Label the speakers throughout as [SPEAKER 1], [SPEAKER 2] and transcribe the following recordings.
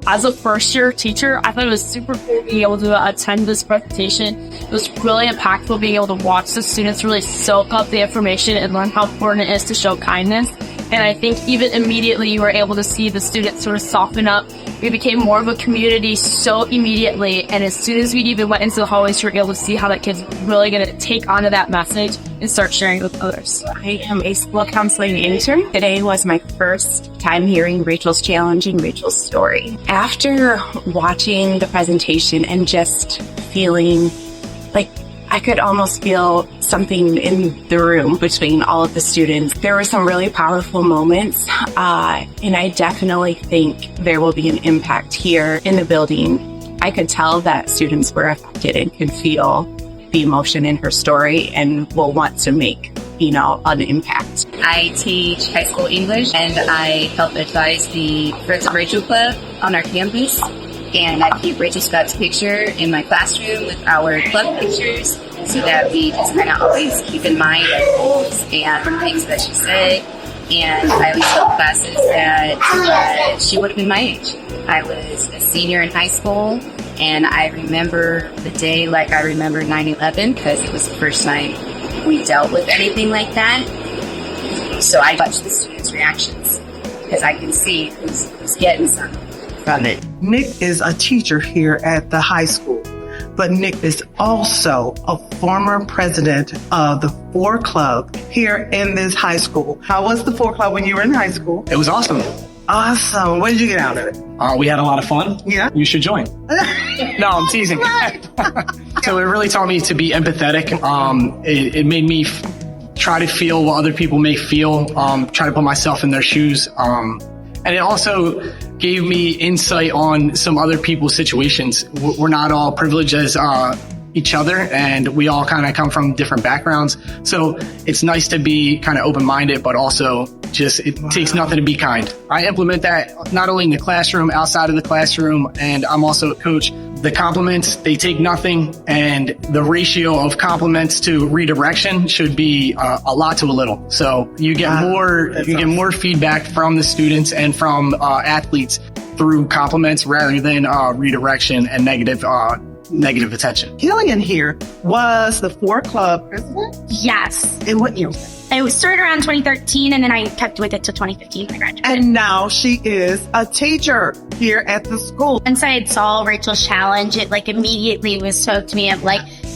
[SPEAKER 1] As a first-year teacher, I thought it was super cool being able to attend this presentation. It was really impactful being able to watch the students really soak up the information and learn how important it is to show kindness. And I think even immediately you were able to see the students sort of soften up. We became more of a community so immediately. And as soon as we even went into the hallways, you were able to see how that kid's really going to take onto that message and start sharing it with others.
[SPEAKER 2] I am a school counseling intern. Today was my first time hearing Rachel's challenge and Rachel's story. After watching the presentation and just feeling like I could almost feel something in the room between all of the students. There were some really powerful moments, and I definitely think there will be an impact here in the building. I could tell that students were affected and could feel the emotion in her story and will want to make, an impact.
[SPEAKER 3] I teach high school English, and I help advise the Friends of Rachel Club on our campus. And I keep Rachel Scott's picture in my classroom with our club pictures so that we just kind of always keep in mind our goals and things that she said. And I always tell classes that she would have been my age. I was a senior in high school, and I remember the day like I remember 9/11 because it was the first time we dealt with anything like that. So I watch the students' reactions because I can see who's getting something from it.
[SPEAKER 4] Nick is a teacher here at the high school, but Nick is also a former president of the 4 Club here in this high school. How was the 4 Club when you were in high school?
[SPEAKER 5] It was awesome.
[SPEAKER 4] Awesome. What did you get out of it?
[SPEAKER 5] We had a lot of fun.
[SPEAKER 4] Yeah.
[SPEAKER 5] You should join. No, I'm teasing. So it really taught me to be empathetic. It made me try to feel what other people may feel, try to put myself in their shoes. And it also gave me insight on some other people's situations. We're not all privileged as each other, and we all kind of come from different backgrounds. So it's nice to be kind of open-minded, but also it takes nothing to be kind. I implement that not only in the classroom, outside of the classroom, and I'm also a coach. The compliments, they take nothing, and the ratio of compliments to redirection should be a lot to a little. So you get more feedback from the students and from athletes through compliments rather than redirection and negative attention.
[SPEAKER 4] Killian here was the 4 Club president?
[SPEAKER 6] Yes.
[SPEAKER 4] In what year?
[SPEAKER 6] It started around 2013, and then I kept with it to 2015 when I graduated.
[SPEAKER 4] And now she is a teacher here at the school.
[SPEAKER 6] Once I saw Rachel's challenge, it immediately was spoke to me of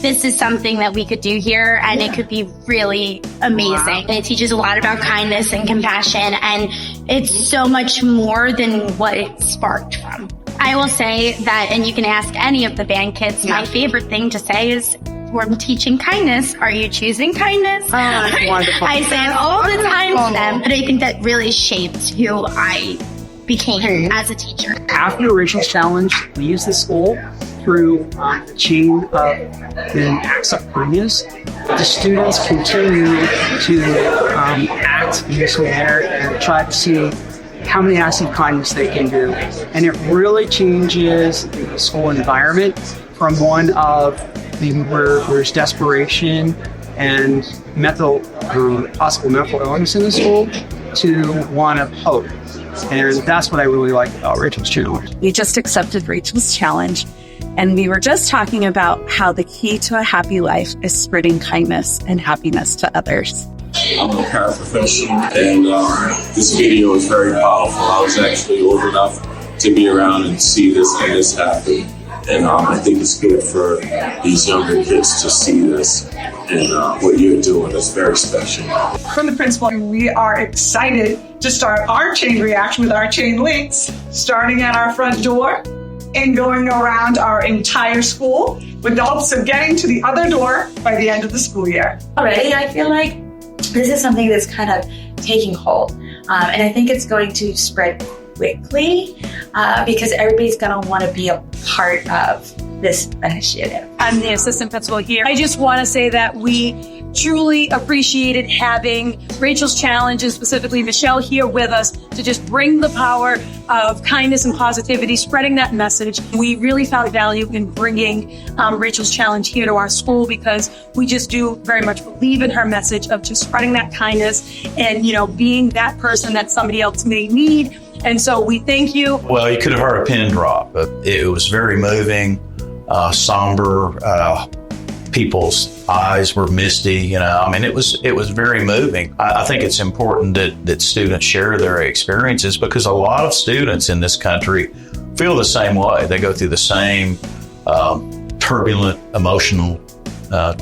[SPEAKER 6] this is something that we could do here, and it could be really amazing. Wow. And it teaches a lot about kindness and compassion, and it's so much more than what it sparked from. I will say that, and you can ask any of the band kids, my favorite thing to say is, we're teaching kindness. Are you choosing kindness?
[SPEAKER 4] Oh, that's wonderful.
[SPEAKER 6] I say it all the time to them, but I think that really shaped who I became as a teacher.
[SPEAKER 7] After Rachel's challenge leaves the school through the chain of the acts of kindness, the students continue to act in this manner and try to see how many acts of kindness they can do. And it really changes the school environment from one of where there's desperation and possible mental illness in the school to one of hope. And that's what I really like about Rachel's challenge.
[SPEAKER 8] We just accepted Rachel's challenge, and we were just talking about how the key to a happy life is spreading kindness and happiness to others.
[SPEAKER 9] I'm a paraprofessional, and this video is very powerful. I was actually old enough to be around and see this happen. And I think it's good for these younger kids to see this. And what you're doing is very special.
[SPEAKER 10] From the principal, we are excited to start our chain reaction with our chain links, starting at our front door and going around our entire school with the hopes of getting to the other door by the end of the school year.
[SPEAKER 11] Already, I feel like this is something that's kind of taking hold. And I think it's going to spread quickly because everybody's going to want to be a part of this initiative.
[SPEAKER 12] I'm the assistant principal here. I just want to say that we truly appreciated having Rachel's challenge and specifically Michelle here with us to just bring the power of kindness and positivity, spreading that message. We really found value in bringing Rachel's challenge here to our school because we just do very much believe in her message of just spreading that kindness and, being that person that somebody else may need And so we thank you.
[SPEAKER 13] Well, you could have heard a pin drop. It was very moving, somber. People's eyes were misty. I mean, it was very moving. I think it's important that students share their experiences, because a lot of students in this country feel the same way. They go through the same turbulent emotional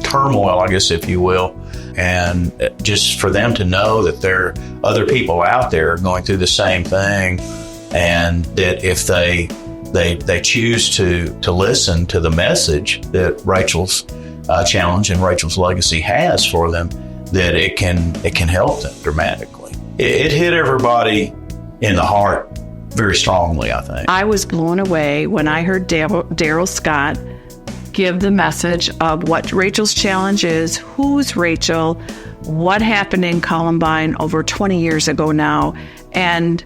[SPEAKER 13] turmoil, I guess, if you will. And just for them to know that there are other people out there going through the same thing, and that if they choose to listen to the message that Rachel's challenge and Rachel's legacy has for them, that it can help them dramatically. It hit everybody in the heart very strongly, I think.
[SPEAKER 8] I was blown away when I heard Daryl Scott give the message of what Rachel's challenge is, who's Rachel, what happened in Columbine over 20 years ago now, and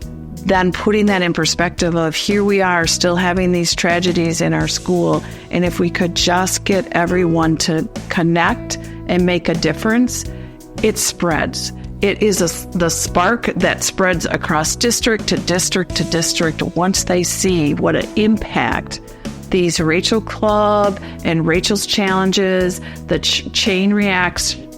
[SPEAKER 8] then putting that in perspective of here we are still having these tragedies in our school, and if we could just get everyone to connect and make a difference, it spreads. It is the spark that spreads across district to district to district once they see what an impact these Rachel Club and Rachel's challenges, the chain reaction,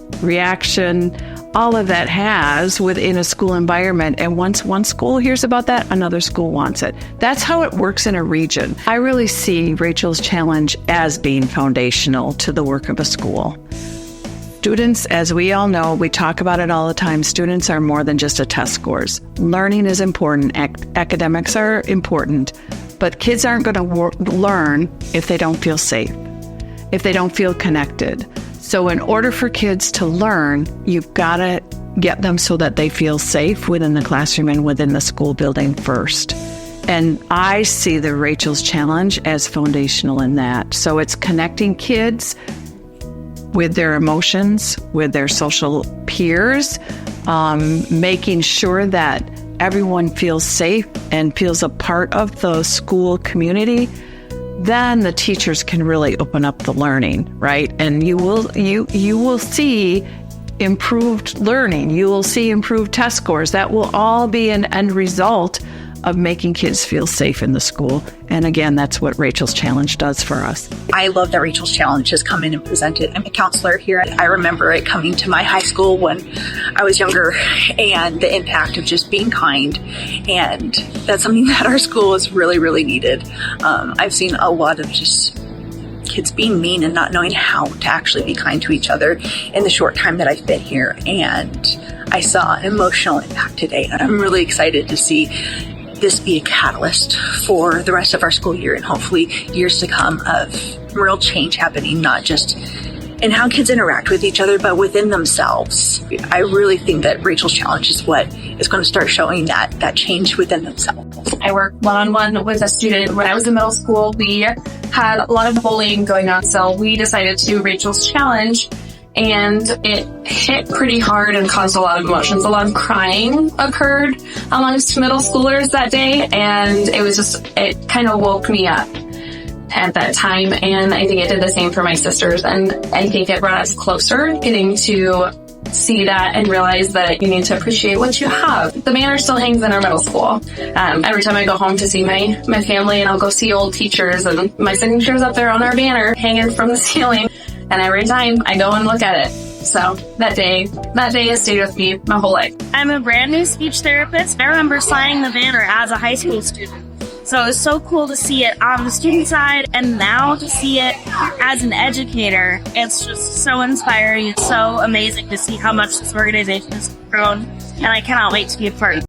[SPEAKER 8] all of that has within a school environment. And once one school hears about that, another school wants it. That's how it works in a region. I really see Rachel's challenge as being foundational to the work of a school. Students, as we all know, we talk about it all the time, students are more than just a test scores. Learning is important. Academics are important. But kids aren't going to learn if they don't feel safe, if they don't feel connected. So in order for kids to learn, you've got to get them so that they feel safe within the classroom and within the school building first. And I see the Rachel's Challenge as foundational in that. So it's connecting kids with their emotions, with their social peers, making sure that everyone feels safe and feels a part of the school community. Then the teachers can really open up the learning, right? And you will see improved learning. You will see improved test scores. That will all be an end result of making kids feel safe in the school. And again, that's what Rachel's Challenge does for us.
[SPEAKER 14] I love that Rachel's Challenge has come in and presented. I'm a counselor here. I remember it coming to my high school when I was younger, and the impact of just being kind. And that's something that our school has really, really needed. I've seen a lot of just kids being mean and not knowing how to actually be kind to each other in the short time that I've been here. And I saw an emotional impact today, and I'm really excited to see this be a catalyst for the rest of our school year and hopefully years to come of real change happening, not just in how kids interact with each other, but within themselves. I really think that Rachel's Challenge is what is going to start showing that change within themselves.
[SPEAKER 1] I work one-on-one with a student. When I was in middle school, we had a lot of bullying going on, so we decided to do Rachel's Challenge. And it hit pretty hard and caused a lot of emotions. A lot of crying occurred amongst middle schoolers that day, and it kind of woke me up at that time. And I think it did the same for my sisters, and I think it brought us closer, getting to see that and realize that you need to appreciate what you have. The banner still hangs in our middle school. Every time I go home to see my family, and I'll go see old teachers, and my signature's up there on our banner hanging from the ceiling. And every time I go and look at it. So that day has stayed with me my whole life.
[SPEAKER 6] I'm a brand new speech therapist. I remember signing the banner as a high school student. So it was so cool to see it on the student side, and now to see it as an educator. It's just so inspiring. It's so amazing to see how much this organization has grown, and I cannot wait to be a part.